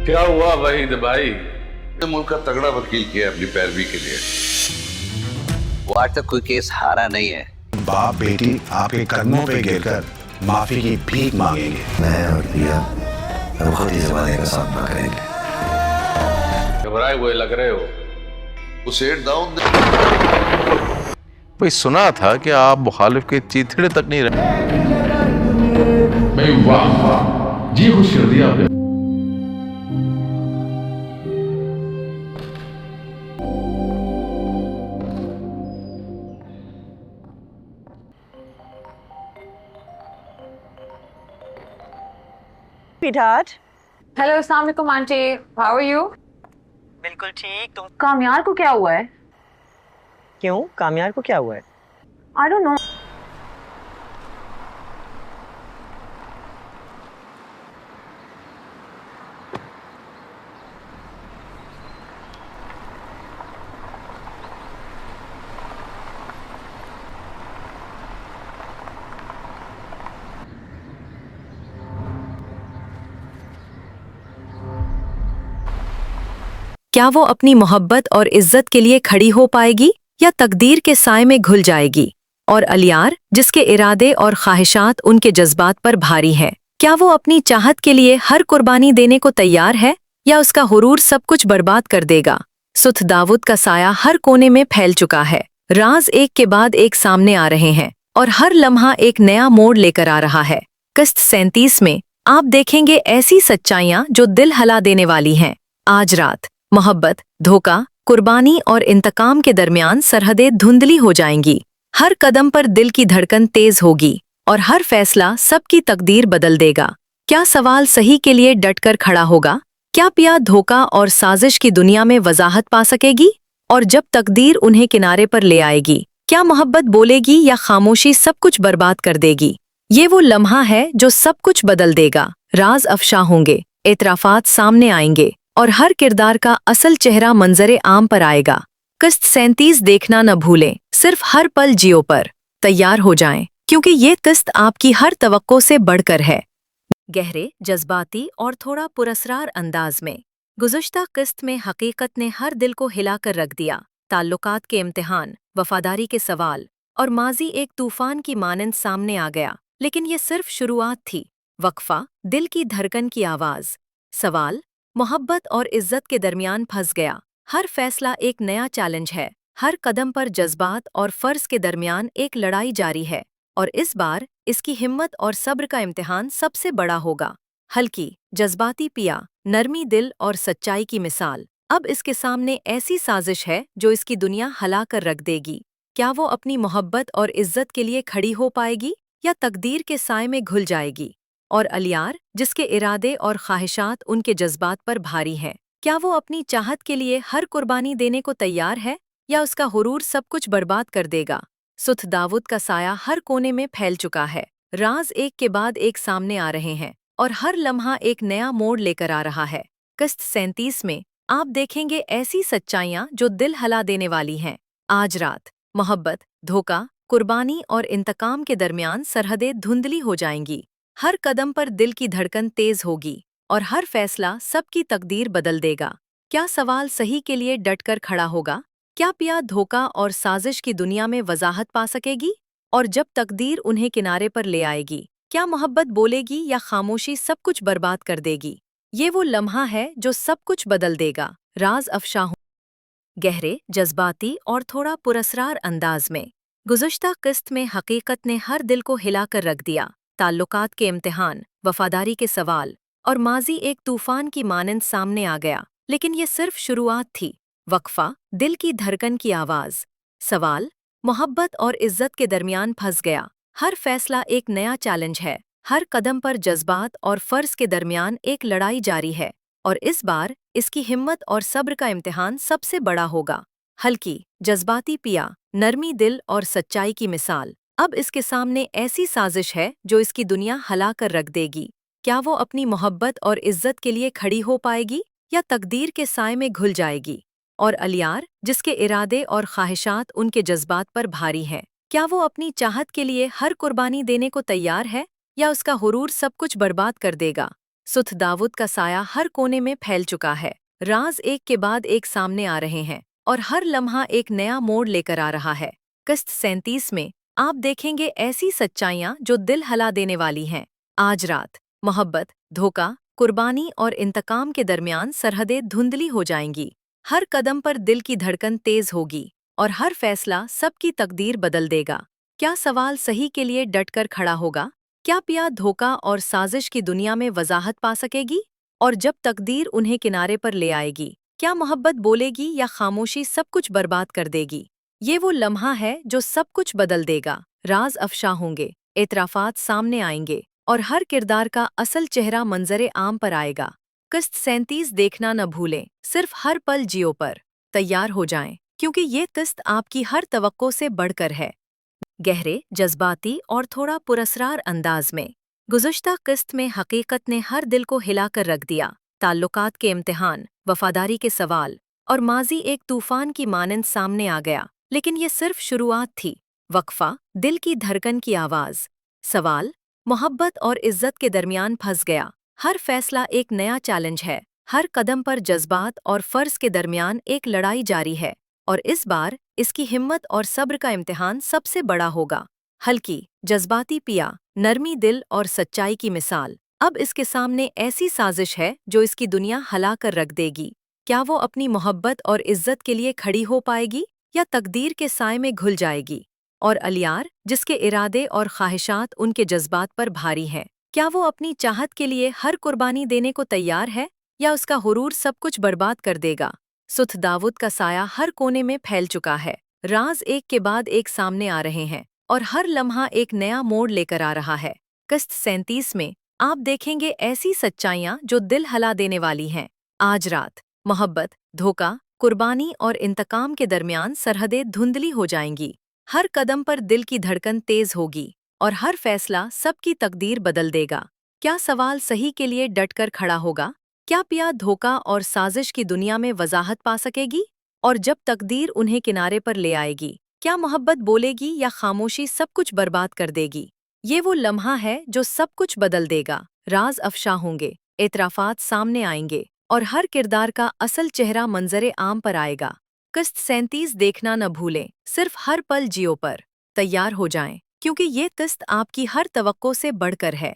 क्या हुआ वहीद भाई? मुल्क का तगड़ा वकील किया अपनी पैरवी के लिए। वो आज तक कोई केस हारा नहीं है। बाप बेटी आपके कदमों पे गिरकर माफी की भीख मांगेंगे। मैं और प्रिया अब खुद ही जमाने का सामना करेंगे। घबराए हुए लग रहे हो। उसे डाउन भाई सुना था कि आप मुखालिफ के चीथड़े तक नहीं रहे। भाई वाह वाह, जी खुश कर दिया आपने। Sweetheart, हेलो अस्सलाम वालेकुम आंटी, हाउ आर यू? बिल्कुल ठीक। तुम कामयार को क्या हुआ है? क्यों? कामयार को क्या हुआ है? I don't know. क्या वो अपनी मोहब्बत और इज्जत के लिए खड़ी हो पाएगी या तकदीर के साए में घुल जाएगी? और अलियार, जिसके इरादे और ख्वाहिशात उनके जज्बात पर भारी हैं, क्या वो अपनी चाहत के लिए हर कुर्बानी देने को तैयार है या उसका हुरूर सब कुछ बर्बाद कर देगा? सुथ दाऊद का साया हर कोने में फैल चुका है। राज एक के बाद एक सामने आ रहे हैं और हर लम्हा एक नया मोड़ लेकर आ रहा है। किस्त 37 में आप देखेंगे ऐसी सच्चाइयां जो दिल हिला देने वाली हैं। आज रात मोहब्बत, धोखा, कुर्बानी और इंतकाम के दरमियान सरहदें धुंधली हो जाएंगी। हर कदम पर दिल की धड़कन तेज होगी और हर फैसला सबकी तकदीर बदल देगा। क्या सवाल सही के लिए डटकर खड़ा होगा? क्या पिया धोखा और साजिश की दुनिया में वजाहत पा सकेगी? और जब तकदीर उन्हें किनारे पर ले आएगी, क्या मोहब्बत बोलेगी या खामोशी सब कुछ बर्बाद कर देगी? ये वो लम्हा है जो सब कुछ बदल देगा। राज अफशा होंगे, एतराफात सामने आएंगे और हर किरदार का असल चेहरा मंजरे आम पर आएगा। किस्त 37 देखना न भूलें, सिर्फ हर पल जियो पर तैयार हो जाएं, क्योंकि ये किस्त आपकी हर तवक्को से बढ़कर है। गहरे, जज्बाती और थोड़ा पुरस्रार अंदाज में गुज़श्ता किस्त में हकीकत ने हर दिल को हिलाकर रख दिया। ताल्लुकात के इम्तिहान, वफादारी के सवाल और माजी एक तूफान की मानंद सामने आ गया। लेकिन ये सिर्फ शुरुआत थी। वक्फा, दिल की धड़कन की आवाज़, सवाल, मोहब्बत और इज्जत के दरमियान फंस गया। हर फैसला एक नया चैलेंज है। हर कदम पर जज्बात और फर्ज के दरमियान एक लड़ाई जारी है। और इस बार इसकी हिम्मत और सब्र का इम्तिहान सबसे बड़ा होगा। हल्की, जज्बाती पिया, नरमी दिल और सच्चाई की मिसाल। अब इसके सामने ऐसी साजिश है जो इसकी दुनिया हिला कर रख देगी। क्या वो अपनी मोहब्बत और इज्जत के लिए खड़ी हो पाएगी या तकदीर के साए में घुल जाएगी? और अलियार, जिसके इरादे और ख्वाहिशात उनके जज्बात पर भारी हैं, क्या वो अपनी चाहत के लिए हर कुर्बानी देने को तैयार है या उसका हुरूर सब कुछ बर्बाद कर देगा? सुथ दाऊद का साया हर कोने में फैल चुका है। राज एक के बाद एक सामने आ रहे हैं और हर लम्हा एक नया मोड़ लेकर आ रहा है। किस्त 37 में आप देखेंगे ऐसी सच्चाइयां जो दिल हिला देने वाली हैं। आज रात मोहब्बत, धोखा, कुर्बानी और इंतकाम के दरमियान सरहदें धुंधली हो जाएंगी। हर कदम पर दिल की धड़कन तेज होगी और हर फैसला सबकी तकदीर बदल देगा। क्या सवाल सही के लिए डटकर खड़ा होगा? क्या पिया धोखा और साजिश की दुनिया में वजाहत पा सकेगी? और जब तकदीर उन्हें किनारे पर ले आएगी, क्या मोहब्बत बोलेगी या खामोशी सब कुछ बर्बाद कर देगी? ये वो लम्हा है जो सब कुछ बदल देगा। राज अफशा हों। गहरे, जज्बाती और थोड़ा पुरस्रार अंदाज में गुज़श्ता किस्त में हकीकत ने हर दिल को हिलाकर रख दिया। ताल्लुकात के इम्तिहान, वफादारी के सवाल और माजी एक तूफान की मानंद सामने आ गया। लेकिन ये सिर्फ शुरुआत थी। वक्फा, दिल की धड़कन की आवाज़, सवाल, मोहब्बत और इज्जत के दरमियान फंस गया। हर फैसला एक नया चैलेंज है। हर कदम पर जज्बात और फर्ज के दरमियान एक लड़ाई जारी है। और इस बार इसकी हिम्मत और सब्र का इम्तिहान सबसे बड़ा होगा। हल्की, जज्बाती पिया, नरमी दिल और सच्चाई की मिसाल। अब इसके सामने ऐसी साजिश है जो इसकी दुनिया हिला कर रख देगी। क्या वो अपनी मोहब्बत और इज्जत के लिए खड़ी हो पाएगी या तकदीर के साए में घुल जाएगी? और अलियार, जिसके इरादे और ख्वाहिशात उनके जज्बात पर भारी हैं, क्या वो अपनी चाहत के लिए हर कुर्बानी देने को तैयार है या उसका हुरूर सब कुछ बर्बाद कर देगा? सुथ दाऊद का साया हर कोने में फैल चुका है। राज एक के बाद एक सामने आ रहे हैं और हर लम्हा एक नया मोड़ लेकर आ रहा है। किस्त 37 में आप देखेंगे ऐसी सच्चाइयां जो दिल हिला देने वाली हैं। आज रात मोहब्बत, धोखा, कुर्बानी और इंतकाम के दरमियान सरहदें धुंधली हो जाएंगी। हर कदम पर दिल की धड़कन तेज होगी और हर फैसला सबकी तकदीर बदल देगा। क्या सवाल सही के लिए डटकर खड़ा होगा? क्या पिया धोखा और साजिश की दुनिया में वजाहत पा सकेगी? और जब तकदीर उन्हें किनारे पर ले आएगी, क्या मोहब्बत बोलेगी या खामोशी सब कुछ बर्बाद कर देगी? ये वो लम्हा है जो सब कुछ बदल देगा। राज अफशा होंगे, एतराफात सामने आएंगे और हर किरदार का असल चेहरा मंजरे आम पर आएगा। किस्त 37 देखना न भूलें, सिर्फ हर पल जियो पर तैयार हो जाएं, क्योंकि ये किस्त आपकी हर तवक्को से बढ़कर है। गहरे, जज्बाती और थोड़ा पुरस्रार अंदाज में गुज़श्ता किस्त में हकीकत ने हर दिल को हिलाकर रख दिया। ताल्लुकात के इम्तिहान, वफादारी के सवाल और माजी एक तूफान की मानंद सामने आ गया, लेकिन ये सिर्फ शुरुआत थी। वक्फा, दिल की धड़कन की आवाज़, सवाल, मोहब्बत और इज्जत के दरमियान फंस गया। हर फैसला एक नया चैलेंज है, हर कदम पर जज्बात और फ़र्ज के दरमियान एक लड़ाई जारी है, और इस बार इसकी हिम्मत और सब्र का इम्तिहान सबसे बड़ा होगा। हल्की, जज्बाती पिया, नरमी दिल और सच्चाई की मिसाल। अब इसके सामने ऐसी साजिश है जो इसकी दुनिया हिला कर रख देगी। क्या वो अपनी मोहब्बत और इज्जत के लिए खड़ी हो पाएगी या तकदीर के साए में घुल जाएगी? और अलियार, जिसके इरादे और ख्वाहिशात उनके जज्बात पर भारी हैं, क्या वो अपनी चाहत के लिए हर कुर्बानी देने को तैयार है या उसका हुरूर सब कुछ बर्बाद कर देगा? सुथ दाऊद का साया हर कोने में फैल चुका है। राज एक के बाद एक सामने आ रहे हैं और हर लम्हा एक नया मोड़ लेकर आ रहा है। किस्त 37 में आप देखेंगे ऐसी सच्चाइयां जो दिल हिला देने वाली हैं। आज रात मोहब्बत, धोखा, कुर्बानी और इंतकाम के दरमियान सरहदें धुंधली हो जाएंगी। हर कदम पर दिल की धड़कन तेज होगी और हर फैसला सबकी तकदीर बदल देगा। क्या सवाल सही के लिए डटकर खड़ा होगा? क्या पिया धोखा और साजिश की दुनिया में वजाहत पा सकेगी? और जब तकदीर उन्हें किनारे पर ले आएगी, क्या मोहब्बत बोलेगी या खामोशी सब कुछ बर्बाद कर देगी? ये वो लम्हा है जो सब कुछ बदल देगा। राज अफशा होंगे, एतराफात सामने आएंगे और हर किरदार का असल चेहरा मंजरे आम पर आएगा। किस्त 37 देखना न भूलें, सिर्फ हर पल जियो पर तैयार हो जाएं, क्योंकि ये किस्त आपकी हर तवक्को से बढ़कर है।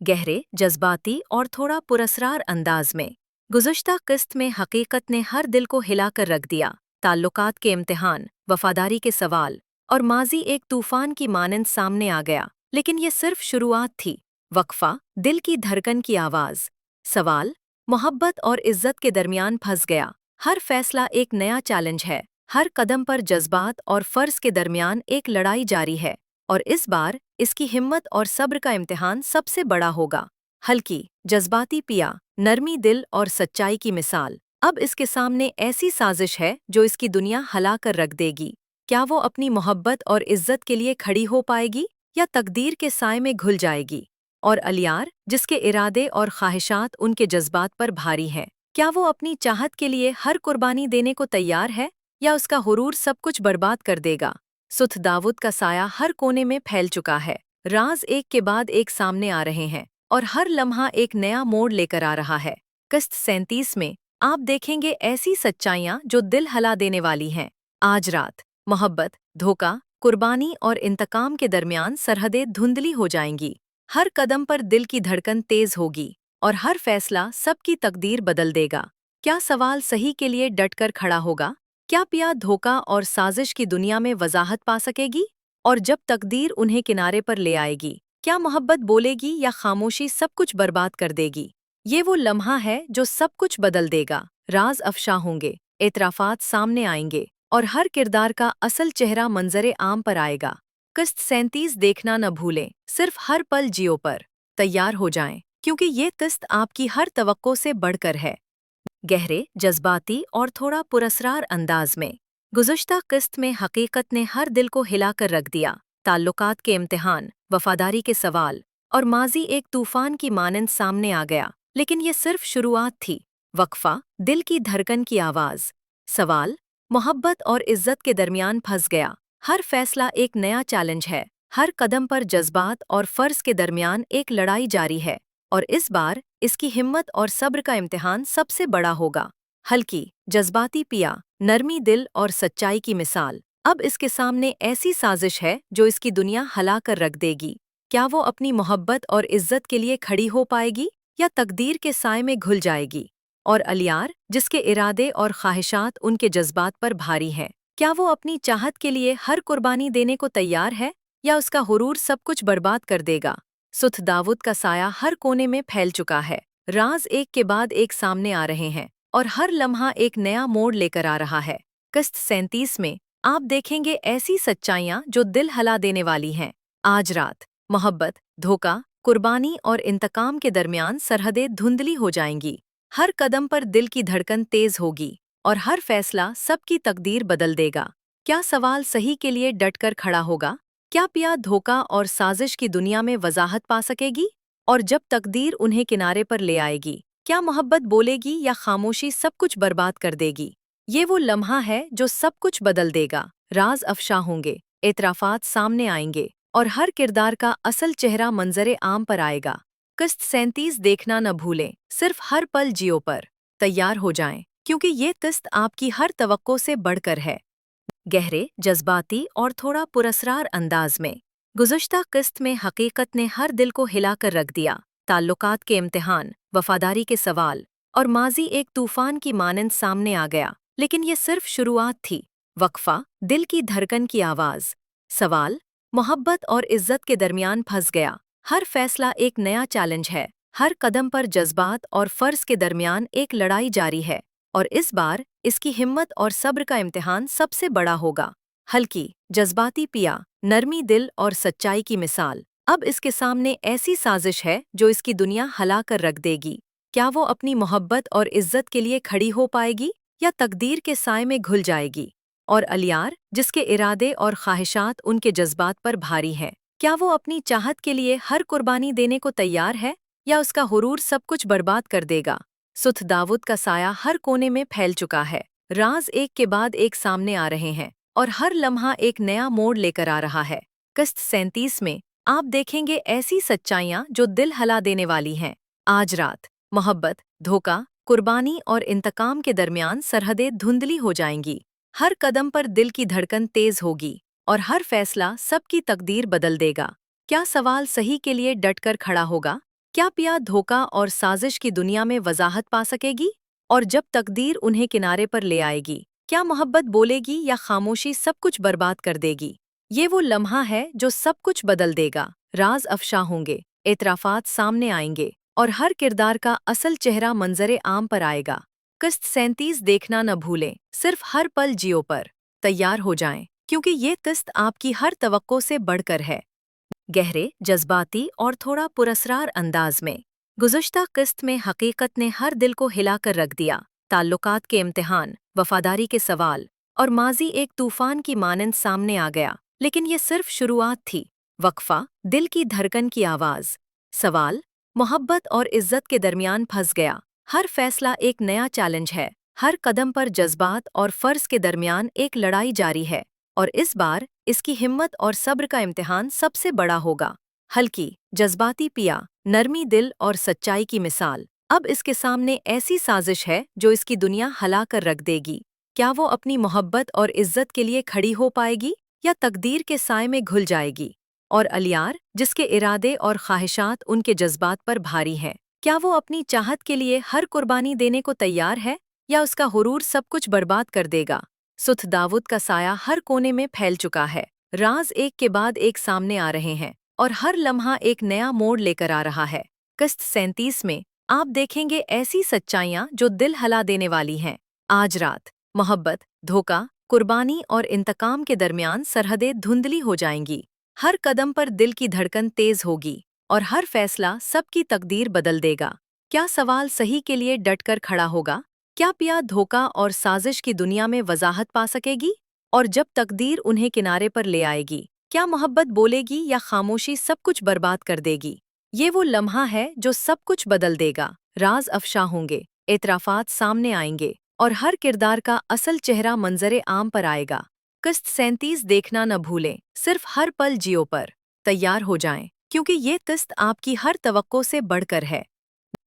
गहरे, जज्बाती और थोड़ा पुरस्रार अंदाज में गुज़श्ता किस्त में हकीकत ने हर दिल को हिलाकर रख दिया। ताल्लुकात के इम्तिहान, वफादारी के सवाल और माजी एक तूफान की मानंद सामने आ गया, लेकिन ये सिर्फ शुरुआत थी। वक्फा, दिल की धड़कन की आवाज़, सवाल, मोहब्बत और इज्जत के दरमियान फंस गया। हर फैसला एक नया चैलेंज है, हर कदम पर जज्बात और फ़र्ज के दरमियान एक लड़ाई जारी है, और इस बार इसकी हिम्मत और सब्र का इम्तिहान सबसे बड़ा होगा। हल्की, जज्बाती पिया, नरमी दिल और सच्चाई की मिसाल। अब इसके सामने ऐसी साजिश है जो इसकी दुनिया हिला कर रख देगी। क्या वो अपनी मोहब्बत और इज्जत के लिए खड़ी हो पाएगी या तकदीर के साए में घुल जाएगी? और अलियार, जिसके इरादे और ख्वाहिशात उनके जज्बात पर भारी हैं, क्या वो अपनी चाहत के लिए हर कुर्बानी देने को तैयार है या उसका हुरूर सब कुछ बर्बाद कर देगा? सुथ दाऊद का साया हर कोने में फैल चुका है। राज एक के बाद एक सामने आ रहे हैं और हर लम्हा एक नया मोड़ लेकर आ रहा है। किस्त 37 में आप देखेंगे ऐसी सच्चाइयां जो दिल हिला देने वाली हैं। आज रात मोहब्बत, धोखा, कुर्बानी और इंतकाम के दरमियान सरहदें धुंधली हो जाएंगी। हर कदम पर दिल की धड़कन तेज होगी और हर फैसला सबकी तकदीर बदल देगा। क्या सवाल सही के लिए डटकर खड़ा होगा? क्या पिया धोखा और साजिश की दुनिया में वजाहत पा सकेगी? और जब तकदीर उन्हें किनारे पर ले आएगी, क्या मोहब्बत बोलेगी या खामोशी सब कुछ बर्बाद कर देगी? ये वो लम्हा है जो सब कुछ बदल देगा। राज अफशा होंगे, एतराफात सामने आएंगे और हर किरदार का असल चेहरा मंजरे आम पर आएगा। किस्त 37 देखना न भूलें, सिर्फ हर पल जियो पर तैयार हो जाएं, क्योंकि ये किस्त आपकी हर तवक्को से बढ़कर है। गहरे, जज्बाती और थोड़ा पुरस्रार अंदाज में गुज़श्ता किस्त में हकीकत ने हर दिल को हिलाकर रख दिया। ताल्लुकात के इम्तिहान, वफादारी के सवाल और माजी एक तूफान की मानंद सामने आ गया, लेकिन ये सिर्फ शुरुआत थी। वक्फा, दिल की धड़कन की आवाज़, सवाल, मोहब्बत और इज्जत के दरमियान फंस गया। हर फैसला एक नया चैलेंज है, हर कदम पर जज्बात और फ़र्ज के दरमियान एक लड़ाई जारी है, और इस बार इसकी हिम्मत और सब्र का इम्तिहान सबसे बड़ा होगा। हल्की, जज्बाती पिया, नरमी दिल और सच्चाई की मिसाल। अब इसके सामने ऐसी साजिश है जो इसकी दुनिया हिला कर रख देगी। क्या वो अपनी मोहब्बत और इज्जत के लिए खड़ी हो पाएगी या तकदीर के साए में घुल जाएगी? और अलियार, जिसके इरादे और ख्वाहिशात उनके जज्बात पर भारी हैं, क्या वो अपनी चाहत के लिए हर कुर्बानी देने को तैयार है या उसका हुरूर सब कुछ बर्बाद कर देगा? सुथ दाऊद का साया हर कोने में फैल चुका है। राज एक के बाद एक सामने आ रहे हैं और हर लम्हा एक नया मोड़ लेकर आ रहा है। किस्त 37 में आप देखेंगे ऐसी सच्चाइयां जो दिल हिला देने वाली हैं। आज रात मोहब्बत, धोखा, कुर्बानी और इंतकाम के दरमियान सरहदें धुंधली हो जाएंगी। हर कदम पर दिल की धड़कन तेज होगी और हर फैसला सबकी तकदीर बदल देगा। क्या सवाल सही के लिए डटकर खड़ा होगा? क्या पिया धोखा और साजिश की दुनिया में वजाहत पा सकेगी? और जब तकदीर उन्हें किनारे पर ले आएगी, क्या मोहब्बत बोलेगी या खामोशी सब कुछ बर्बाद कर देगी? ये वो लम्हा है जो सब कुछ बदल देगा। राज अफशा होंगे, एतराफात सामने आएंगे और हर किरदार का असल चेहरा मंजरे आम पर आएगा। किस्त 37 देखना न भूलें, सिर्फ हर पल जियो पर तैयार हो जाएं, क्योंकि ये किस्त आपकी हर तवक्को से बढ़कर है। गहरे, जज्बाती और थोड़ा पुरस्रार अंदाज में गुज़श्ता किस्त में हकीकत ने हर दिल को हिलाकर रख दिया। ताल्लुकात के इम्तिहान, वफादारी के सवाल और माजी एक तूफान की मानंद सामने आ गया, लेकिन ये सिर्फ शुरुआत थी। वक्फा, दिल की धड़कन की आवाज़। सवाल मोहब्बत और इज्जत के दरमियान फंस गया। हर फैसला एक नया चैलेंज है। हर कदम पर जज्बात और फ़र्ज के दरमियान एक लड़ाई जारी है और इस बार इसकी हिम्मत और सब्र का इम्तिहान सबसे बड़ा होगा। हल्की, जज्बाती पिया, नरमी दिल और सच्चाई की मिसाल। अब इसके सामने ऐसी साजिश है जो इसकी दुनिया हिला कर रख देगी। क्या वो अपनी मोहब्बत और इज्जत के लिए खड़ी हो पाएगी या तकदीर के साए में घुल जाएगी? और अलियार, जिसके इरादे और ख्वाहिशात उनके जज्बात पर भारी हैं, क्या वो अपनी चाहत के लिए हर कुर्बानी देने को तैयार है या उसका हुरूर सब कुछ बर्बाद कर देगा? सुथ दाऊद का साया हर कोने में फैल चुका है। राज एक के बाद एक सामने आ रहे हैं और हर लम्हा एक नया मोड़ लेकर आ रहा है। किस्त 37 में आप देखेंगे ऐसी सच्चाइयां जो दिल हिला देने वाली हैं। आज रात मोहब्बत, धोखा, कुर्बानी और इंतकाम के दरमियान सरहदें धुंधली हो जाएंगी। हर कदम पर दिल की धड़कन तेज होगी और हर फैसला सबकी तकदीर बदल देगा। क्या सवाल सही के लिए डटकर खड़ा होगा? क्या पिया धोखा और साजिश की दुनिया में वजाहत पा सकेगी? और जब तकदीर उन्हें किनारे पर ले आएगी, क्या मोहब्बत बोलेगी या खामोशी सब कुछ बर्बाद कर देगी? ये वो लम्हा है जो सब कुछ बदल देगा। राज अफशा होंगे, एतराफात सामने आएंगे और हर किरदार का असल चेहरा मंजरे आम पर आएगा। किस्त 37 देखना न भूलें, सिर्फ हर पल जियो पर तैयार हो जाएं, क्योंकि ये किस्त आपकी हर तवक्को से बढ़कर है। गहरे, जज्बाती और थोड़ा पुरस्रार अंदाज में गुज़श्ता किस्त में हकीकत ने हर दिल को हिलाकर रख दिया। ताल्लुकात के इम्तिहान, वफादारी के सवाल और माजी एक तूफान की मानंद सामने आ गया, लेकिन ये सिर्फ शुरुआत थी। वक्फा, दिल की धड़कन की आवाज़। सवाल मोहब्बत और इज्जत के दरमियान फंस गया। हर फैसला एक नया चैलेंज है। हर कदम पर जज्बात और फ़र्ज के दरमियान एक लड़ाई जारी है और इस बार इसकी हिम्मत और सब्र का इम्तिहान सबसे बड़ा होगा। हल्की, जज्बाती पिया, नरमी दिल और सच्चाई की मिसाल। अब इसके सामने ऐसी साजिश है जो इसकी दुनिया हिला कर रख देगी। क्या वो अपनी मोहब्बत और इज्जत के लिए खड़ी हो पाएगी या तकदीर के साए में घुल जाएगी? और अलियार, जिसके इरादे और ख्वाहिशात उनके जज्बात पर भारी हैं, क्या वो अपनी चाहत के लिए हर कुर्बानी देने को तैयार है या उसका हुरूर सब कुछ बर्बाद कर देगा? सुथ दाऊद का साया हर कोने में फैल चुका है। राज एक के बाद एक सामने आ रहे हैं और हर लम्हा एक नया मोड़ लेकर आ रहा है। किस्त 37 में आप देखेंगे ऐसी सच्चाइयां जो दिल हिला देने वाली हैं। आज रात मोहब्बत, धोखा, कुर्बानी और इंतकाम के दरमियान सरहदें धुंधली हो जाएंगी। हर कदम पर दिल की धड़कन तेज होगी और हर फैसला सबकी तकदीर बदल देगा। क्या सवाल सही के लिए डटकर खड़ा होगा? क्या पिया धोखा और साजिश की दुनिया में वजाहत पा सकेगी? और जब तकदीर उन्हें किनारे पर ले आएगी, क्या मोहब्बत बोलेगी या खामोशी सब कुछ बर्बाद कर देगी? ये वो लम्हा है जो सब कुछ बदल देगा। राज अफशा होंगे, एतराफात सामने आएंगे और हर किरदार का असल चेहरा मंजरे आम पर आएगा। किस्त 37 देखना न भूलें, सिर्फ हर पल जियो पर तैयार हो जाएं, क्योंकि ये किस्त आपकी हर तवक्को से बढ़कर है।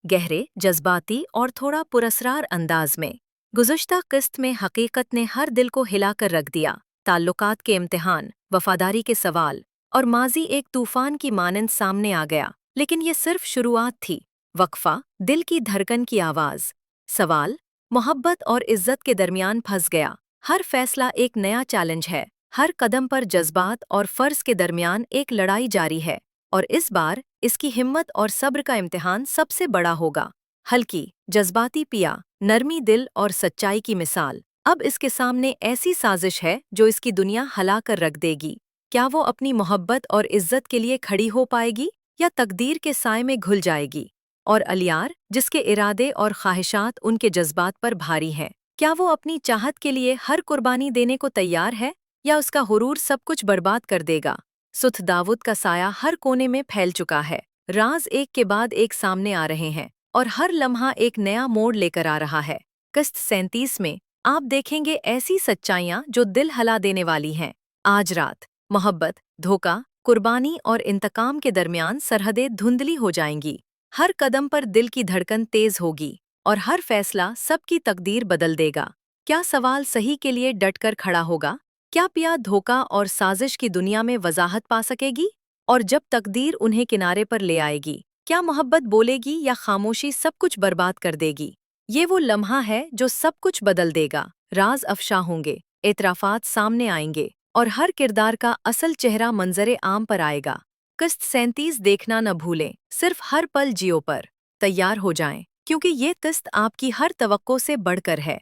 गहरे, जज्बाती और थोड़ा पुरस्रार अंदाज में गुज़श्ता किस्त में हकीकत ने हर दिल को हिलाकर रख दिया। ताल्लुकात के इम्तिहान, वफादारी के सवाल और माजी एक तूफान की मानंद सामने आ गया, लेकिन ये सिर्फ शुरुआत थी। वक्फा, दिल की धड़कन की आवाज़। सवाल, मोहब्बत और इज्जत के दरमियान फंस गया। हर फैसला एक नया चैलेंज है। हर कदम पर जज्बात और फ़र्ज के दरमियान एक लड़ाई जारी है, और इस बार इसकी हिम्मत और सब्र का इम्तिहान सबसे बड़ा होगा। हल्की, जज्बाती पिया, नरमी दिल और सच्चाई की मिसाल। अब इसके सामने ऐसी साजिश है जो इसकी दुनिया हिला कर रख देगी। क्या वो अपनी मोहब्बत और इज्जत के लिए खड़ी हो पाएगी या तकदीर के साए में घुल जाएगी? और अलियार, जिसके इरादे और ख्वाहिशात उनके जज्बात पर भारी हैं, क्या वो अपनी चाहत के लिए हर कुर्बानी देने को तैयार है या उसका हुरूर सब कुछ बर्बाद कर देगा? सुथ दाऊद का साया हर कोने में फैल चुका है। राज एक के बाद एक सामने आ रहे हैं और हर लम्हा एक नया मोड़ लेकर आ रहा है। किस्त 37 में आप देखेंगे ऐसी सच्चाइयाँ जो दिल हिला देने वाली हैं। आज रात मोहब्बत, धोखा, कुर्बानी और इंतकाम के दरमियान सरहदें धुंधली हो जाएंगी। हर कदम पर दिल की धड़कन तेज होगी और हर फैसला सबकी तकदीर बदल देगा। क्या सवाल सही के लिए डटकर खड़ा होगा? क्या पिया धोखा और साजिश की दुनिया में वजाहत पा सकेगी? और जब तकदीर उन्हें किनारे पर ले आएगी, क्या मोहब्बत बोलेगी या खामोशी सब कुछ बर्बाद कर देगी? ये वो लम्हा है जो सब कुछ बदल देगा। राज अफशा होंगे, एतराफ़ात सामने आएंगे और हर किरदार का असल चेहरा मंजरे आम पर आएगा। किस्त 37 देखना न भूलें, सिर्फ हर पल जियो पर तैयार हो जाएं, क्योंकि ये किस्त आपकी हर तवक्को से बढ़कर है।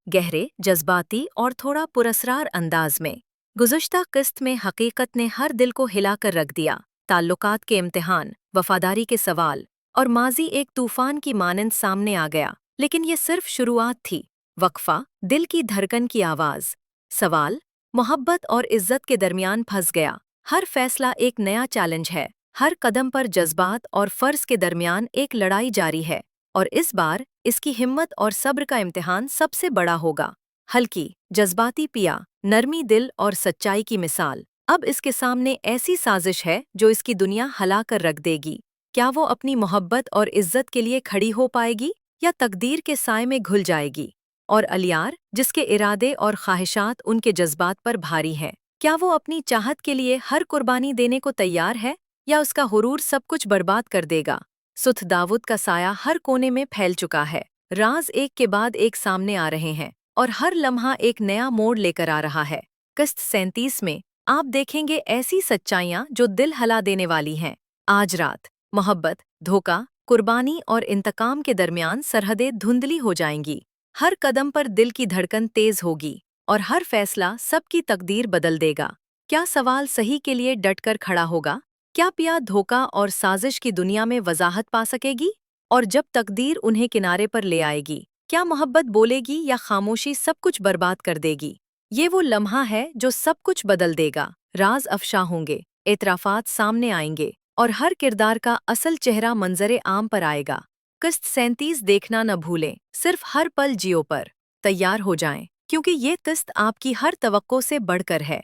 गहरे, जज्बाती और थोड़ा पुरस्रार अंदाज में गुज़श्ता किस्त में हकीकत ने हर दिल को हिलाकर रख दिया। ताल्लुकात के इम्तिहान, वफादारी के सवाल और माजी एक तूफान की मानंद सामने आ गया, लेकिन ये सिर्फ शुरुआत थी। वक्फा, दिल की धड़कन की आवाज़। सवाल, मोहब्बत और इज्जत के दरमियान फंस गया। हर फैसला एक नया चैलेंज है। हर कदम पर जज्बात और फ़र्ज के दरमियान एक लड़ाई जारी है, और इस बार इसकी हिम्मत और सब्र का इम्तिहान सबसे बड़ा होगा। हल्की, जज्बाती पिया, नरमी दिल और सच्चाई की मिसाल। अब इसके सामने ऐसी साजिश है जो इसकी दुनिया हिला कर रख देगी। क्या वो अपनी मोहब्बत और इज्जत के लिए खड़ी हो पाएगी या तकदीर के साए में घुल जाएगी? और अलियार, जिसके इरादे और ख्वाहिशात उनके जज्बात पर भारी हैं, क्या वो अपनी चाहत के लिए हर कुर्बानी देने को तैयार है या उसका हुरूर सब कुछ बर्बाद कर देगा? सुथ दाऊद का साया हर कोने में फैल चुका है। राज एक के बाद एक सामने आ रहे हैं और हर लम्हा एक नया मोड़ लेकर आ रहा है। किस्त 37 में आप देखेंगे ऐसी सच्चाइयाँ जो दिल हिला देने वाली हैं। आज रात मोहब्बत, धोखा, कुर्बानी और इंतकाम के दरमियान सरहदें धुंधली हो जाएंगी। हर कदम पर दिल की धड़कन तेज होगी और हर फैसला सबकी तकदीर बदल देगा। क्या सवाल सही के लिए डटकर खड़ा होगा? क्या पिया धोखा और साजिश की दुनिया में वजाहत पा सकेगी? और जब तकदीर उन्हें किनारे पर ले आएगी, क्या मोहब्बत बोलेगी या खामोशी सब कुछ बर्बाद कर देगी? ये वो लम्हा है जो सब कुछ बदल देगा। राज अफशा होंगे, एतराफ़ात सामने आएंगे और हर किरदार का असल चेहरा मंजरे आम पर आएगा। किस्त 37 देखना न भूलें, सिर्फ हर पल जियो पर तैयार हो जाएं, क्योंकि ये किस्त आपकी हर तवक्को से बढ़कर है।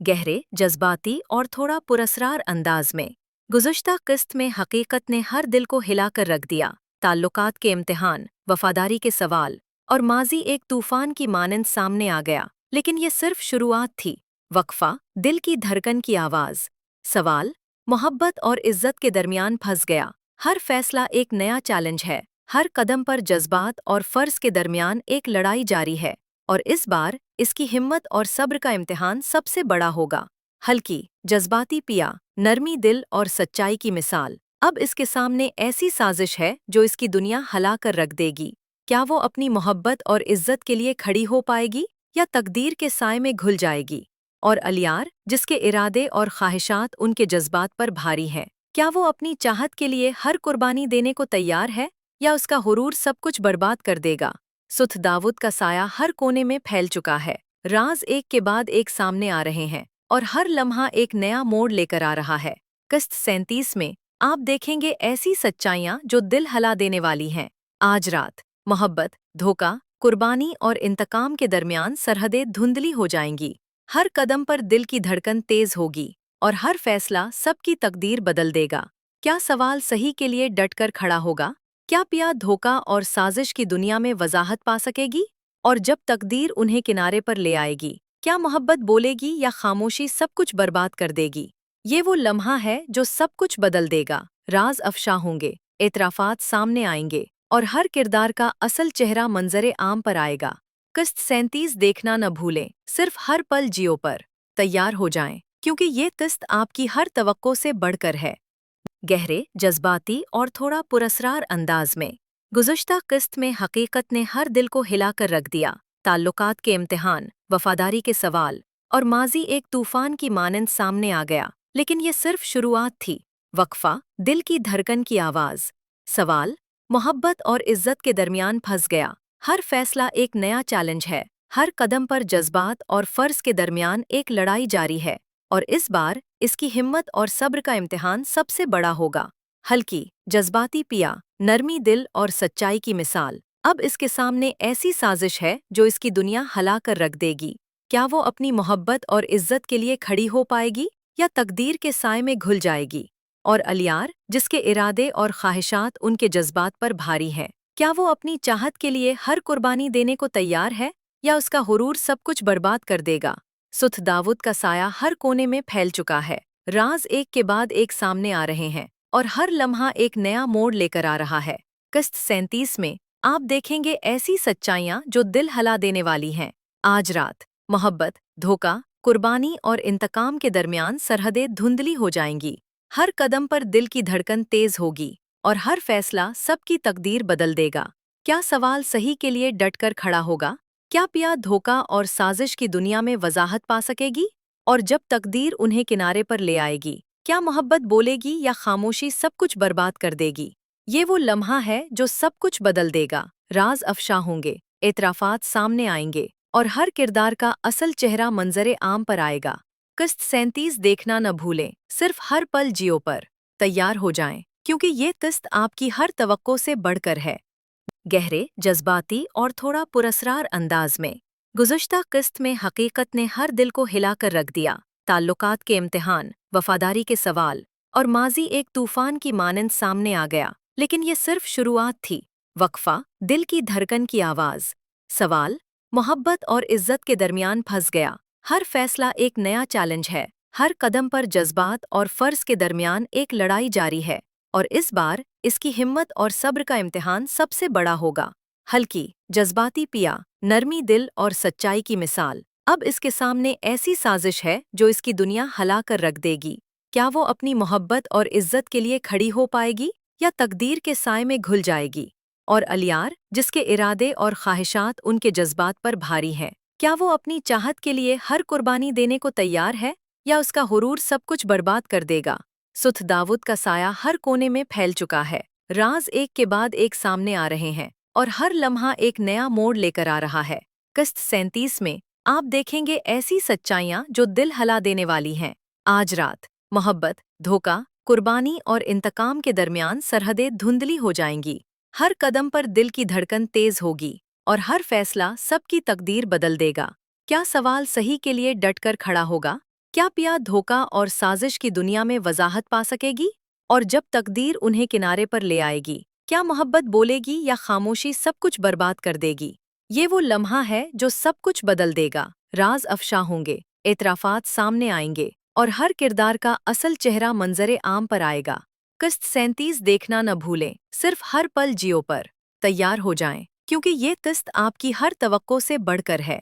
गहरे, जज्बाती और थोड़ा पुरस्रार अंदाज में गुज़श्ता किस्त में हकीकत ने हर दिल को हिलाकर रख दिया। ताल्लुकात के इम्तिहान, वफादारी के सवाल और माजी एक तूफान की मानंद सामने आ गया, लेकिन ये सिर्फ शुरुआत थी। वक्फा, दिल की धड़कन की आवाज़। सवाल, मोहब्बत और इज्जत के दरमियान फंस गया। हर फैसला एक नया चैलेंज है। हर कदम पर जज्बात और फ़र्ज के दरमियान एक लड़ाई जारी है, और इस बार इसकी हिम्मत और सब्र का इम्तिहान सबसे बड़ा होगा। हल्की, जज्बाती पिया, नरमी दिल और सच्चाई की मिसाल। अब इसके सामने ऐसी साजिश है जो इसकी दुनिया हिला कर रख देगी। क्या वो अपनी मोहब्बत और इज्जत के लिए खड़ी हो पाएगी या तकदीर के साए में घुल जाएगी? और अलियार, जिसके इरादे और ख्वाहिशात उनके जज्बात पर भारी हैं, क्या वो अपनी चाहत के लिए हर कुर्बानी देने को तैयार है या उसका हुरूर सब कुछ बर्बाद कर देगा? सुथ दाऊद का साया हर कोने में फैल चुका है। राज एक के बाद एक सामने आ रहे हैं और हर लम्हा एक नया मोड़ लेकर आ रहा है। किस्त 37 में आप देखेंगे ऐसी सच्चाइयाँ जो दिल हिला देने वाली हैं। आज रात मोहब्बत, धोखा, कुर्बानी और इंतकाम के दरमियान सरहदें धुंधली हो जाएंगी। हर कदम पर दिल की धड़कन तेज होगी और हर फैसला सबकी तकदीर बदल देगा। क्या सवाल सही के लिए डट कर खड़ा होगा? क्या पिया धोखा और साजिश की दुनिया में वजाहत पा सकेगी? और जब तकदीर उन्हें किनारे पर ले आएगी, क्या मोहब्बत बोलेगी या खामोशी सब कुछ बर्बाद कर देगी? ये वो लम्हा है जो सब कुछ बदल देगा। राज अफशा होंगे, एतराफात सामने आएंगे और हर किरदार का असल चेहरा मंजरे आम पर आएगा। किस्त 37 देखना न भूलें, सिर्फ हर पल जियो पर तैयार हो जाएं, क्योंकि ये किस्त आपकी हर तवक्को से बढ़कर है। गहरे, जज्बाती और थोड़ा पुरस्रार अंदाज में गुज़श्ता किस्त में हकीकत ने हर दिल को हिलाकर रख दिया। ताल्लुकात के इम्तिहान, वफादारी के सवाल और माजी एक तूफान की मानंद सामने आ गया, लेकिन ये सिर्फ शुरुआत थी। वक्फा, दिल की धड़कन की आवाज़, सवाल, मोहब्बत और इज्जत के दरमियान फंस गया। हर फैसला एक नया चैलेंज है, हर कदम पर जज्बात और फ़र्ज के दरमियान एक लड़ाई जारी है, और इस बार इसकी हिम्मत और सब्र का इम्तिहान सबसे बड़ा होगा। हल्की, जज्बाती पिया, नरमी दिल और सच्चाई की मिसाल। अब इसके सामने ऐसी साजिश है जो इसकी दुनिया हला कर रख देगी। क्या वो अपनी मोहब्बत और इज्जत के लिए खड़ी हो पाएगी या तकदीर के साए में घुल जाएगी? और अलियार, जिसके इरादे और ख्वाहिशात उनके जज्बात पर भारी हैं, क्या वो अपनी चाहत के लिए हर कुर्बानी देने को तैयार है या उसका हुरूर सब कुछ बर्बाद कर देगा? सुथ दाऊद का साया हर कोने में फैल चुका है। राज एक के बाद एक सामने आ रहे हैं और हर लम्हा एक नया मोड़ लेकर आ रहा है। किस्त 37 में आप देखेंगे ऐसी सच्चाइयां जो दिल हला देने वाली हैं। आज रात मोहब्बत, धोखा, कुर्बानी और इंतकाम के दरमियान सरहदें धुंधली हो जाएंगी। हर कदम पर दिल की धड़कन तेज होगी और हर फैसला सबकी तकदीर बदल देगा। क्या सवाल सही के लिए डट कर खड़ा होगा? क्या पिया धोखा और साजिश की दुनिया में वजाहत पा सकेगी? और जब तकदीर उन्हें किनारे पर ले आएगी, क्या मोहब्बत बोलेगी या खामोशी सब कुछ बर्बाद कर देगी? ये वो लम्हा है जो सब कुछ बदल देगा। राज अफशा होंगे, एतराफात सामने आएंगे और हर किरदार का असल चेहरा मंजरे आम पर आएगा। किस्त 37 देखना न भूलें, सिर्फ हर पल जियो पर तैयार हो जाएं, क्योंकि ये किस्त आपकी हर तवक्को से बढ़कर है। गहरे, जज्बाती और थोड़ा पुरस्रार अंदाज में गुज़श्ता किस्त में हकीकत ने हर दिल को हिलाकर रख दिया। ताल्लुकात के इम्तिहान, वफादारी के सवाल और माजी एक तूफान की मानंद सामने आ गया, लेकिन ये सिर्फ शुरुआत थी। वक्फा, दिल की धड़कन की आवाज़, सवाल, मोहब्बत और इज्जत के दरमियान फंस गया। हर फैसला एक नया चैलेंज है, हर कदम पर जज्बात और फ़र्ज के दरमियान एक लड़ाई जारी है, और इस बार इसकी हिम्मत और सब्र का इम्तिहान सबसे बड़ा होगा। हल्की, जज्बाती पिया, नरमी दिल और सच्चाई की मिसाल। अब इसके सामने ऐसी साजिश है जो इसकी दुनिया हला कर रख देगी। क्या वो अपनी मोहब्बत और इज्जत के लिए खड़ी हो पाएगी या तकदीर के साए में घुल जाएगी? और अलियार, जिसके इरादे और ख्वाहिशात उनके जज्बात पर भारी हैं, क्या वो अपनी चाहत के लिए हर कुर्बानी देने को तैयार है या उसका हुरूर सब कुछ बर्बाद कर देगा? सुथ दाऊद का साया हर कोने में फैल चुका है। राज एक के बाद एक सामने आ रहे हैं और हर लम्हा एक नया मोड़ लेकर आ रहा है। किस्त 37 में आप देखेंगे ऐसी सच्चाइयां जो दिल हला देने वाली हैं। आज रात मोहब्बत, धोखा, कुर्बानी और इंतकाम के दरमियान सरहदें धुंधली हो जाएंगी। हर कदम पर दिल की धड़कन तेज होगी और हर फैसला सबकी तकदीर बदल देगा। क्या सवाल सही के लिए डट कर खड़ा होगा? क्या पिया धोखा और साजिश की दुनिया में वजाहत पा सकेगी? और जब तकदीर उन्हें किनारे पर ले आएगी, क्या मोहब्बत बोलेगी या खामोशी सब कुछ बर्बाद कर देगी? ये वो लम्हा है जो सब कुछ बदल देगा। राज अफशा होंगे, एतराफात सामने आएंगे और हर किरदार का असल चेहरा मंजरे आम पर आएगा। किस्त 37 देखना न भूलें, सिर्फ हर पल जियो पर तैयार हो जाएं, क्योंकि ये किस्त आपकी हर तवक्को से बढ़कर है।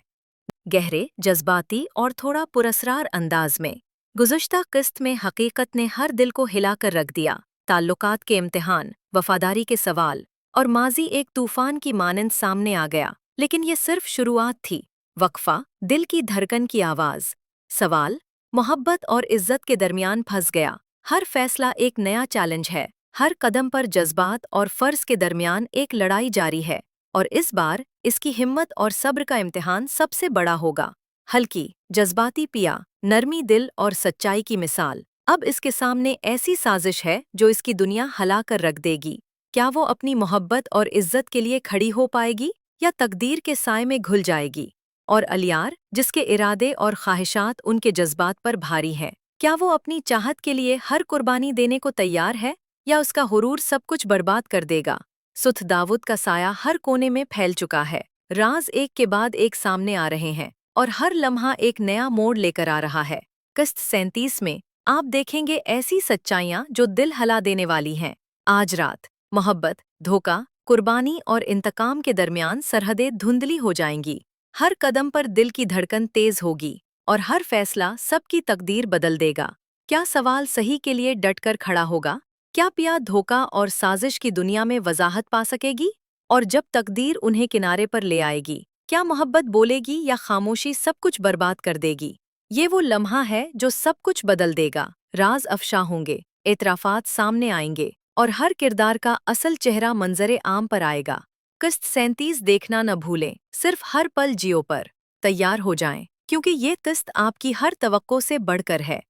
गहरे, जज्बाती और थोड़ा पुरस्रार अंदाज में गुज़श्ता किस्त में हकीकत ने हर दिल को हिलाकर रख दिया। ताल्लुकात के इम्तिहान, वफादारी के सवाल और माजी एक तूफान की मानंद सामने आ गया, लेकिन ये सिर्फ शुरुआत थी। वक्फा, दिल की धड़कन की आवाज़, सवाल, मोहब्बत और इज्जत के दरमियान फंस गया। हर फैसला एक नया चैलेंज है, हर कदम पर जज्बात और फ़र्ज के दरमियान एक लड़ाई जारी है, और इस बार इसकी हिम्मत और सब्र का इम्तिहान सबसे बड़ा होगा। हल्की, जज्बाती पिया, नरमी दिल और सच्चाई की मिसाल। अब इसके सामने ऐसी साजिश है जो इसकी दुनिया हला कर रख देगी। क्या वो अपनी मोहब्बत और इज्जत के लिए खड़ी हो पाएगी या तकदीर के साए में घुल जाएगी? और अलियार, जिसके इरादे और ख्वाहिशात उनके जज्बात पर भारी हैं, क्या वो अपनी चाहत के लिए हर कुर्बानी देने को तैयार है या उसका हुरूर सब कुछ बर्बाद कर देगा? सुथ दाऊद का साया हर कोने में फैल चुका है। राज एक के बाद एक सामने आ रहे हैं और हर लम्हा एक नया मोड़ लेकर आ रहा है। किस्त 37 में आप देखेंगे ऐसी सच्चाइयां जो दिल हिला देने वाली हैं। आज रात मोहब्बत, धोखा, कुर्बानी और इंतकाम के दरमियान सरहदें धुंधली हो जाएंगी। हर कदम पर दिल की धड़कन तेज होगी और हर फैसला सबकी तकदीर बदल देगा। क्या सवाल सही के लिए डटकर खड़ा होगा? क्या पिया धोखा और साजिश की दुनिया में वजाहत पा सकेगी? और जब तकदीर उन्हें किनारे पर ले आएगी, क्या मोहब्बत बोलेगी या खामोशी सब कुछ बर्बाद कर देगी? ये वो लम्हा है जो सब कुछ बदल देगा। राज अफशा होंगे, एतराफात सामने आएंगे और हर किरदार का असल चेहरा मंजरे आम पर आएगा। किस्त 37 देखना न भूलें, सिर्फ हर पल जियो पर तैयार हो जाएं, क्योंकि ये किस्त आपकी हर तवक्को से बढ़कर है।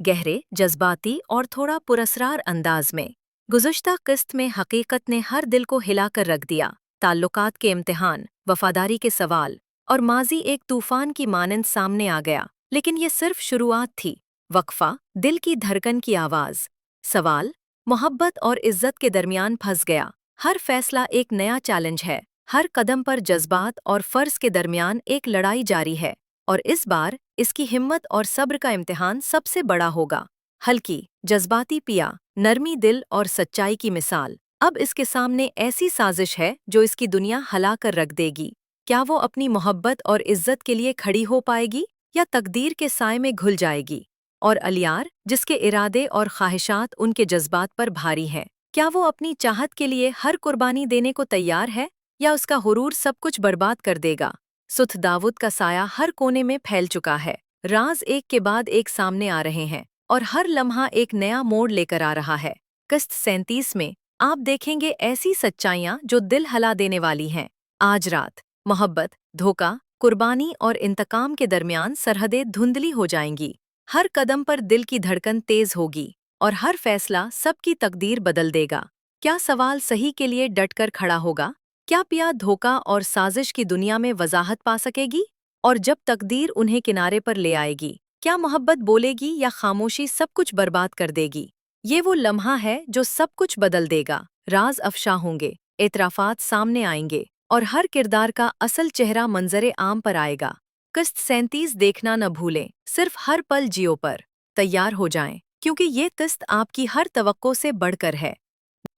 गहरे, जज्बाती और थोड़ा पुरस्रार अंदाज में गुज़श्ता किस्त में हकीकत ने हर दिल को हिलाकर रख दिया। ताल्लुकात के इम्तिहान, वफादारी के सवाल और माजी एक तूफान की मानंद सामने आ गया, लेकिन ये सिर्फ शुरुआत थी। वक्फा, दिल की धड़कन की आवाज़, सवाल, मोहब्बत और इज्जत के दरमियान फंस गया। हर फैसला एक नया चैलेंज है, हर कदम पर जज्बात और फ़र्ज के दरमियान एक लड़ाई जारी है, और इस बार इसकी हिम्मत और सब्र का इम्तिहान सबसे बड़ा होगा। हल्की, जज्बाती पिया, नरमी दिल और सच्चाई की मिसाल। अब इसके सामने ऐसी साजिश है जो इसकी दुनिया हिला कर रख देगी। क्या वो अपनी मोहब्बत और इज्जत के लिए खड़ी हो पाएगी या तकदीर के साए में घुल जाएगी? और अलियार, जिसके इरादे और ख्वाहिशात उनके जज्बात पर भारी हैं, क्या वो अपनी चाहत के लिए हर कुर्बानी देने को तैयार है या उसका हुरूर सब कुछ बर्बाद कर देगा? सुथ दाऊद का साया हर कोने में फैल चुका है। राज एक के बाद एक सामने आ रहे हैं और हर लम्हा एक नया मोड़ लेकर आ रहा है। किस्त 37 में आप देखेंगे ऐसी सच्चाइयां जो दिल हिला देने वाली हैं। आज रात मोहब्बत, धोखा, कुर्बानी और इंतकाम के दरमियान सरहदें धुंधली हो जाएंगी। हर कदम पर दिल की धड़कन तेज होगी और हर फैसला सबकी तकदीर बदल देगा। क्या सवाल सही के लिए डटकर खड़ा होगा? क्या पिया धोखा और साजिश की दुनिया में वजाहत पा सकेगी? और जब तकदीर उन्हें किनारे पर ले आएगी, क्या मोहब्बत बोलेगी या खामोशी सब कुछ बर्बाद कर देगी? ये वो लम्हा है जो सब कुछ बदल देगा। राज अफशा होंगे, एतराफात सामने आएंगे और हर किरदार का असल चेहरा मंजरे आम पर आएगा। किस्त 37 देखना न भूलें, सिर्फ हर पल जियो पर तैयार हो जाएं, क्योंकि ये किस्त आपकी हर तवक्को से बढ़कर है।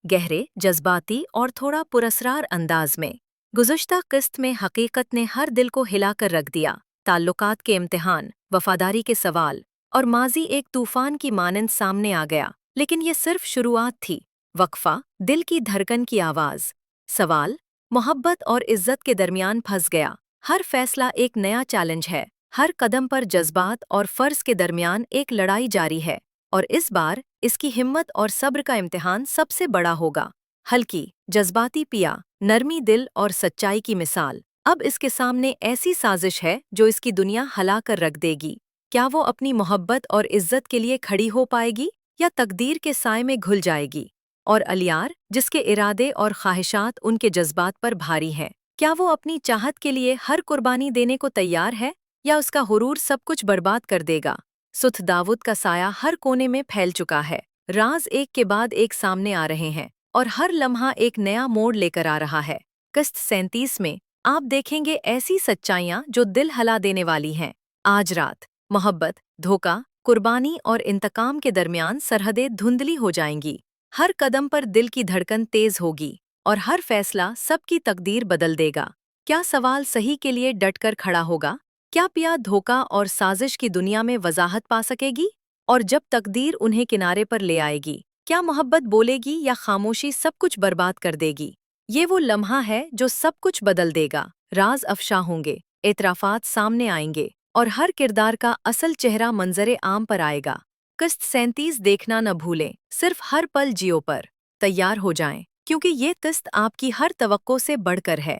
गहरे, जज्बाती और थोड़ा पुरस्रार अंदाज में गुज़श्ता किस्त में हकीकत ने हर दिल को हिलाकर रख दिया। ताल्लुकात के इम्तिहान, वफादारी के सवाल और माजी एक तूफान की मानंद सामने आ गया, लेकिन ये सिर्फ शुरुआत थी। वक्फा, दिल की धड़कन की आवाज़, सवाल, मोहब्बत और इज्जत के दरमियान फंस गया। हर फैसला एक नया चैलेंज है, हर कदम पर जज्बात और फ़र्ज के दरमियान एक लड़ाई जारी है, और इस बार इसकी हिम्मत और सब्र का इम्तिहान सबसे बड़ा होगा। हल्की, जज्बाती पिया, नरमी दिल और सच्चाई की मिसाल। अब इसके सामने ऐसी साजिश है जो इसकी दुनिया हिला कर रख देगी। क्या वो अपनी मोहब्बत और इज्जत के लिए खड़ी हो पाएगी या तकदीर के साए में घुल जाएगी? और अलियार, जिसके इरादे और ख्वाहिशात उनके जज्बात पर भारी हैं, क्या वो अपनी चाहत के लिए हर कुर्बानी देने को तैयार है या उसका हुरूर सब कुछ बर्बाद कर देगा? सुथ दाऊद का साया हर कोने में फैल चुका है। राज एक के बाद एक सामने आ रहे हैं और हर लम्हा एक नया मोड़ लेकर आ रहा है। किस्त 37 में आप देखेंगे ऐसी सच्चाइयां जो दिल हिला देने वाली हैं। आज रात मोहब्बत, धोखा, कुर्बानी और इंतकाम के दरमियान सरहदें धुंधली हो जाएंगी। हर कदम पर दिल की धड़कन तेज होगी और हर फैसला सबकी तकदीर बदल देगा। क्या सवाल सही के लिए डटकर खड़ा होगा? क्या पिया धोखा और साजिश की दुनिया में वजाहत पा सकेगी? और जब तकदीर उन्हें किनारे पर ले आएगी, क्या मोहब्बत बोलेगी या खामोशी सब कुछ बर्बाद कर देगी? ये वो लम्हा है जो सब कुछ बदल देगा। राज अफशा होंगे, एतराफात सामने आएंगे और हर किरदार का असल चेहरा मंजरे आम पर आएगा। किस्त 37 देखना न भूलें, सिर्फ हर पल जियो पर तैयार हो जाएं, क्योंकि ये किस्त आपकी हर तवक्को से बढ़कर है।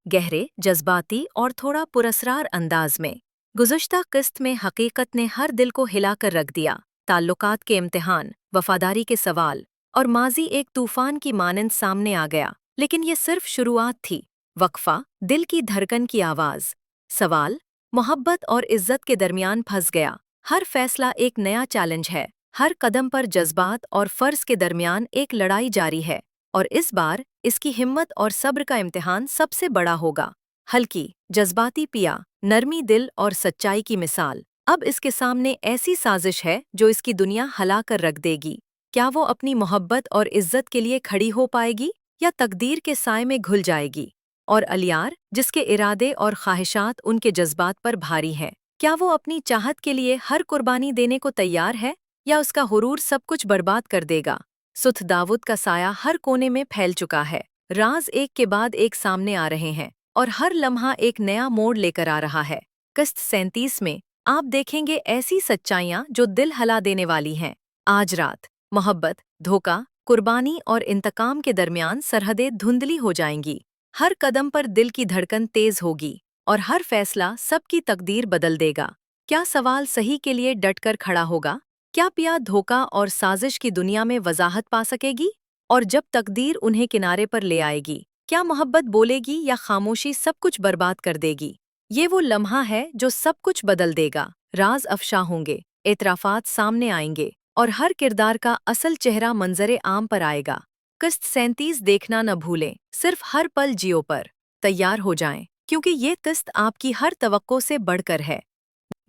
गहरे, जज्बाती और थोड़ा पुरस्रार अंदाज में गुज़श्ता किस्त में हकीकत ने हर दिल को हिलाकर रख दिया। ताल्लुकात के इम्तिहान, वफादारी के सवाल और माजी एक तूफान की मानंद सामने आ गया, लेकिन ये सिर्फ शुरुआत थी। वक्फा, दिल की धड़कन की आवाज़, सवाल, मोहब्बत और इज्जत के दरमियान फंस गया। हर फैसला एक नया चैलेंज है, हर कदम पर जज्बात और फर्ज के दरमियान एक लड़ाई जारी है, और इस बार इसकी हिम्मत और सब्र का इम्तिहान सबसे बड़ा होगा। हल्की, जज्बाती पिया, नरमी दिल और सच्चाई की मिसाल। अब इसके सामने ऐसी साजिश है जो इसकी दुनिया हिला कर रख देगी। क्या वो अपनी मोहब्बत और इज्जत के लिए खड़ी हो पाएगी या तकदीर के साए में घुल जाएगी? और अलियार, जिसके इरादे और ख्वाहिशात उनके जज्बात पर भारी हैं, क्या वो अपनी चाहत के लिए हर कुर्बानी देने को तैयार है या उसका हुरूर सब कुछ बर्बाद कर देगा? सुथ दाऊद का साया हर कोने में फैल चुका है। राज एक के बाद एक सामने आ रहे हैं और हर लम्हा एक नया मोड़ लेकर आ रहा है। किस्त 37 में आप देखेंगे ऐसी सच्चाइयां जो दिल हिला देने वाली हैं। आज रात मोहब्बत, धोखा, कुर्बानी और इंतकाम के दरमियान सरहदें धुंधली हो जाएंगी। हर कदम पर दिल की धड़कन तेज होगी और हर फैसला सबकी तकदीर बदल देगा। क्या सवाल सही के लिए डटकर खड़ा होगा? क्या पिया धोखा और साजिश की दुनिया में वजाहत पा सकेगी? और जब तकदीर उन्हें किनारे पर ले आएगी, क्या मोहब्बत बोलेगी या खामोशी सब कुछ बर्बाद कर देगी? ये वो लम्हा है जो सब कुछ बदल देगा। राज अफशा होंगे, एतराफात सामने आएंगे और हर किरदार का असल चेहरा मंजरे आम पर आएगा। किस्त 37 देखना न भूलें, सिर्फ हर पल जियो पर तैयार हो जाएं, क्योंकि ये किस्त आपकी हर तवक्को से बढ़कर है।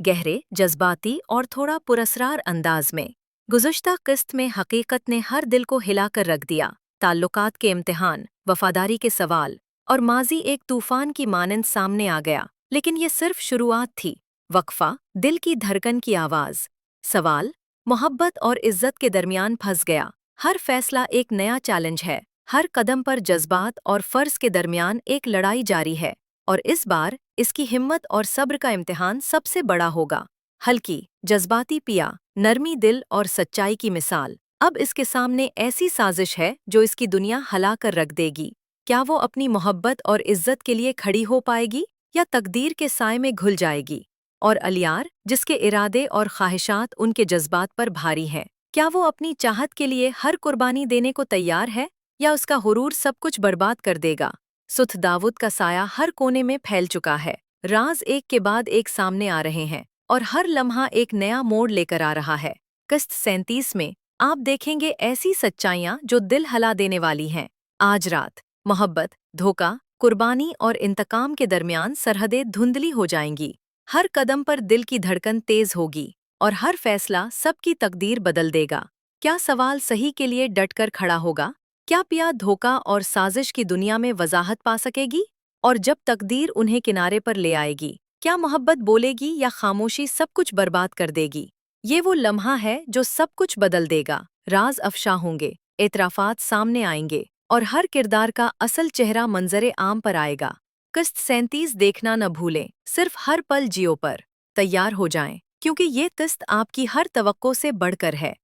गहरे, जज्बाती और थोड़ा पुरस्रार अंदाज में गुज़श्ता किस्त में हकीकत ने हर दिल को हिलाकर रख दिया। ताल्लुकात के इम्तिहान, वफादारी के सवाल और माजी एक तूफान की मानंद सामने आ गया, लेकिन ये सिर्फ शुरुआत थी। वक्फा, दिल की धड़कन की आवाज़। सवाल, मोहब्बत और इज्जत के दरमियान फंस गया। हर फैसला एक नया चैलेंज है, हर कदम पर जज्बात और फर्ज के दरमियान एक लड़ाई जारी है, और इस बार इसकी हिम्मत और सब्र का इम्तिहान सबसे बड़ा होगा। हल्की, जज्बाती पिया, नरमी दिल और सच्चाई की मिसाल। अब इसके सामने ऐसी साजिश है जो इसकी दुनिया हिला कर रख देगी। क्या वो अपनी मोहब्बत और इज्जत के लिए खड़ी हो पाएगी या तकदीर के साए में घुल जाएगी? और अलियार, जिसके इरादे और ख्वाहिशात उनके जज्बात पर भारी हैं, क्या वो अपनी चाहत के लिए हर कुर्बानी देने को तैयार है या उसका हुरूर सब कुछ बर्बाद कर देगा? सुथ दाऊद का साया हर कोने में फैल चुका है। राज एक के बाद एक सामने आ रहे हैं और हर लम्हा एक नया मोड़ लेकर आ रहा है। किस्त 37 में आप देखेंगे ऐसी सच्चाइयां जो दिल हिला देने वाली हैं। आज रात मोहब्बत, धोखा, कुर्बानी और इंतकाम के दरमियान सरहदें धुंधली हो जाएंगी। हर कदम पर दिल की धड़कन तेज होगी और हर फैसला सबकी तकदीर बदल देगा। क्या सवाल सही के लिए डटकर खड़ा होगा? क्या पिया धोखा और साजिश की दुनिया में वजाहत पा सकेगी? और जब तकदीर उन्हें किनारे पर ले आएगी, क्या मोहब्बत बोलेगी या खामोशी सब कुछ बर्बाद कर देगी? ये वो लम्हा है जो सब कुछ बदल देगा। राज अफशा होंगे, एतराफात सामने आएंगे और हर किरदार का असल चेहरा मंजरे आम पर आएगा। किस्त 37 देखना न भूलें, सिर्फ हर पल जियो पर तैयार हो जाएं, क्योंकि ये किस्त आपकी हर तवक्को से बढ़कर है।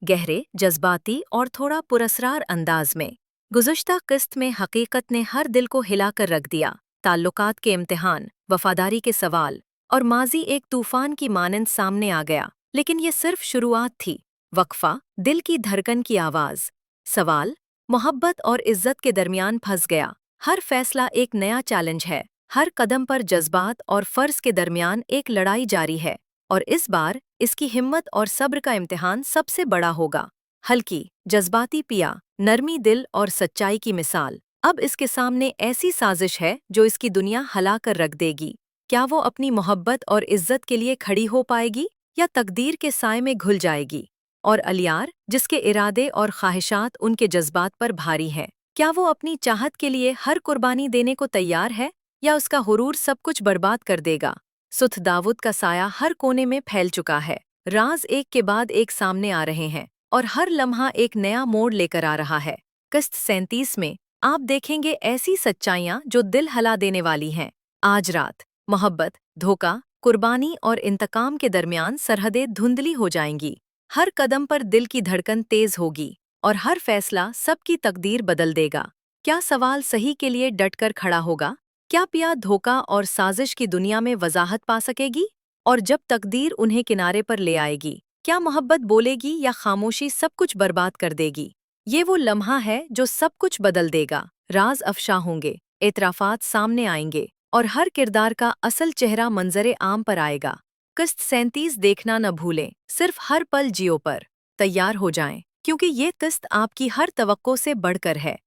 गहरे, जज्बाती और थोड़ा पुरस्रार अंदाज में गुज़श्ता किस्त में हकीकत ने हर दिल को हिलाकर रख दिया। ताल्लुकात के इम्तिहान, वफादारी के सवाल और माजी एक तूफान की मानंद सामने आ गया, लेकिन ये सिर्फ शुरुआत थी। वक्फा, दिल की धड़कन की आवाज़। सवाल, मोहब्बत और इज्जत के दरमियान फंस गया। हर फैसला एक नया चैलेंज है, हर कदम पर जज्बात और फर्ज के दरमियान एक लड़ाई जारी है, और इस बार इसकी हिम्मत और सब्र का इम्तिहान सबसे बड़ा होगा। हल्की, जज्बाती पिया, नरमी दिल और सच्चाई की मिसाल। अब इसके सामने ऐसी साजिश है जो इसकी दुनिया हिला कर रख देगी। क्या वो अपनी मोहब्बत और इज्जत के लिए खड़ी हो पाएगी या तकदीर के साए में घुल जाएगी? और अलियार, जिसके इरादे और ख्वाहिशात उनके जज्बात पर भारी हैं, क्या वो अपनी चाहत के लिए हर कुर्बानी देने को तैयार है या उसका हुरूर सब कुछ बर्बाद कर देगा? सुथ दाऊद का साया हर कोने में फैल चुका है। राज एक के बाद एक सामने आ रहे हैं और हर लम्हा एक नया मोड़ लेकर आ रहा है। किस्त 37 में आप देखेंगे ऐसी सच्चाइयां जो दिल हिला देने वाली हैं। आज रात मोहब्बत, धोखा, कुर्बानी और इंतकाम के दरमियान सरहदें धुंधली हो जाएंगी। हर कदम पर दिल की धड़कन तेज होगी और हर फैसला सबकी तकदीर बदल देगा। क्या सवाल सही के लिए डटकर खड़ा होगा? क्या पिया धोखा और साजिश की दुनिया में वजाहत पा सकेगी? और जब तकदीर उन्हें किनारे पर ले आएगी, क्या मोहब्बत बोलेगी या खामोशी सब कुछ बर्बाद कर देगी? ये वो लम्हा है जो सब कुछ बदल देगा। राज अफशा होंगे, एतराफात सामने आएंगे और हर किरदार का असल चेहरा मंजरे आम पर आएगा। किस्त 37 देखना न भूलें, सिर्फ हर पल जियो पर तैयार हो जाएं, क्योंकि ये किस्त आपकी हर तवक्को से बढ़कर है।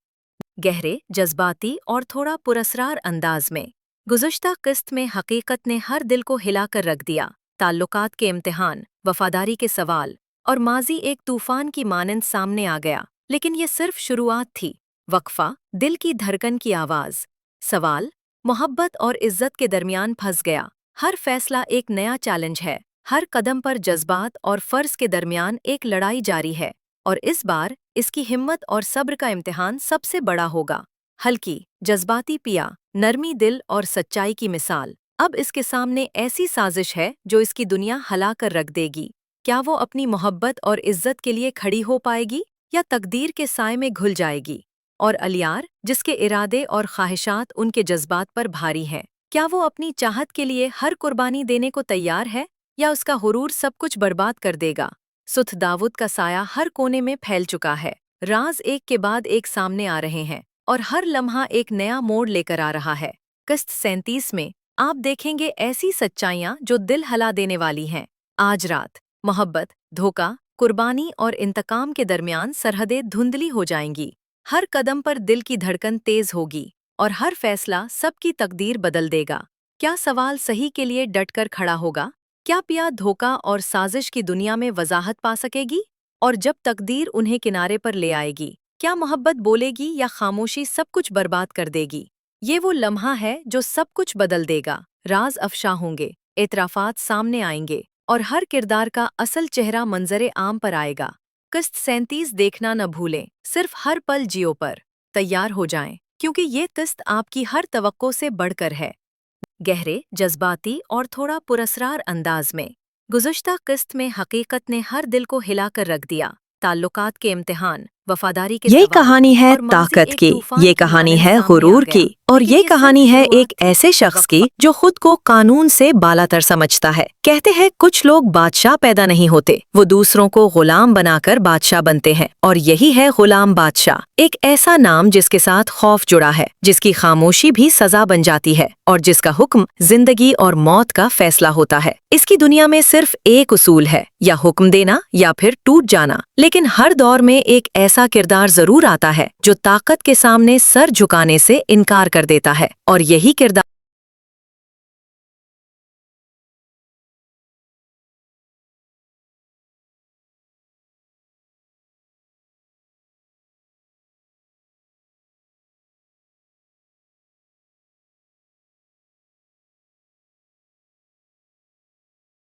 गहरे, जज्बाती और थोड़ा पुरस्रार अंदाज में गुज़श्ता किस्त में हकीकत ने हर दिल को हिलाकर रख दिया। ताल्लुकात के इम्तिहान, वफादारी के सवाल और माजी एक तूफान की मानंद सामने आ गया, लेकिन ये सिर्फ शुरुआत थी। वक्फा, दिल की धड़कन की आवाज़, सवाल, मोहब्बत और इज्जत के दरमियान फंस गया। हर फैसला एक नया चैलेंज है, हर कदम पर जज्बात और फ़र्ज के दरमियान एक लड़ाई जारी है, और इस बार इसकी हिम्मत और सब्र का इम्तिहान सबसे बड़ा होगा। हल्की, जज्बाती पिया, नरमी दिल और सच्चाई की मिसाल। अब इसके सामने ऐसी साजिश है जो इसकी दुनिया हला कर रख देगी। क्या वो अपनी मोहब्बत और इज्जत के लिए खड़ी हो पाएगी या तकदीर के साए में घुल जाएगी? और अलियार, जिसके इरादे और ख्वाहिशात उनके जज्बात पर भारी हैं, क्या वो अपनी चाहत के लिए हर कुर्बानी देने को तैयार है या उसका हुरूर सब कुछ बर्बाद कर देगा? सुथ दाऊद का साया हर कोने में फैल चुका है। राज एक के बाद एक सामने आ रहे हैं और हर लम्हा एक नया मोड़ लेकर आ रहा है। किस्त 37 में आप देखेंगे ऐसी सच्चाइयाँ जो दिल हला देने वाली हैं। आज रात मोहब्बत, धोखा, कुर्बानी और इंतकाम के दरमियान सरहदें धुंधली हो जाएंगी। हर कदम पर दिल की धड़कन तेज होगी और हर फैसला सबकी तकदीर बदल देगा। क्या सवाल सही के लिए डटकर खड़ा होगा? क्या पिया धोखा और साजिश की दुनिया में वजाहत पा सकेगी? और जब तकदीर उन्हें किनारे पर ले आएगी, क्या मोहब्बत बोलेगी या खामोशी सब कुछ बर्बाद कर देगी? ये वो लम्हा है जो सब कुछ बदल देगा। राज अफशा होंगे, एतराफ़ात सामने आएंगे और हर किरदार का असल चेहरा मंजरे आम पर आएगा। किस्त 37 देखना न भूलें, सिर्फ हर पल जियो पर तैयार हो जाएं, क्योंकि ये किस्त आपकी हर तवक्को से बढ़कर है। गहरे, जज्बाती और थोड़ा पुरस्रार अंदाज में गुज़श्ता किस्त में हकीकत ने हर दिल को हिलाकर रख दिया। ताल्लुकात के इम्तिहान, वफादारी के ये सवाल कहानी है और माजी ताकत एक की, तूफान ये की कहानी मानंद है सामने गुरूर आ गया। की, और लेकिन ये ये कहानी सिर्फ है शुरुआत एक ऐसे थी। शख्स की जो खुद को कानून से बालातर समझता है। कहते हैं कुछ लोग बादशाह पैदा नहीं होते, वो दूसरों को गुलाम बनाकर बादशाह बनते हैं, और यही है गुलाम बादशाह। एक ऐसा नाम जिसके साथ खौफ जुड़ा है, जिसकी खामोशी भी सजा बन जाती है और जिसका हुक्म जिंदगी और मौत का फैसला होता है। इसकी दुनिया में सिर्फ एक उसूल है, या हुक्म देना या फिर टूट जाना। लेकिन हर दौर में एक ऐसा किरदार जरूर आता है जो ताकत के सामने सर झुकाने से इनकार कर देता है, और यही किरदार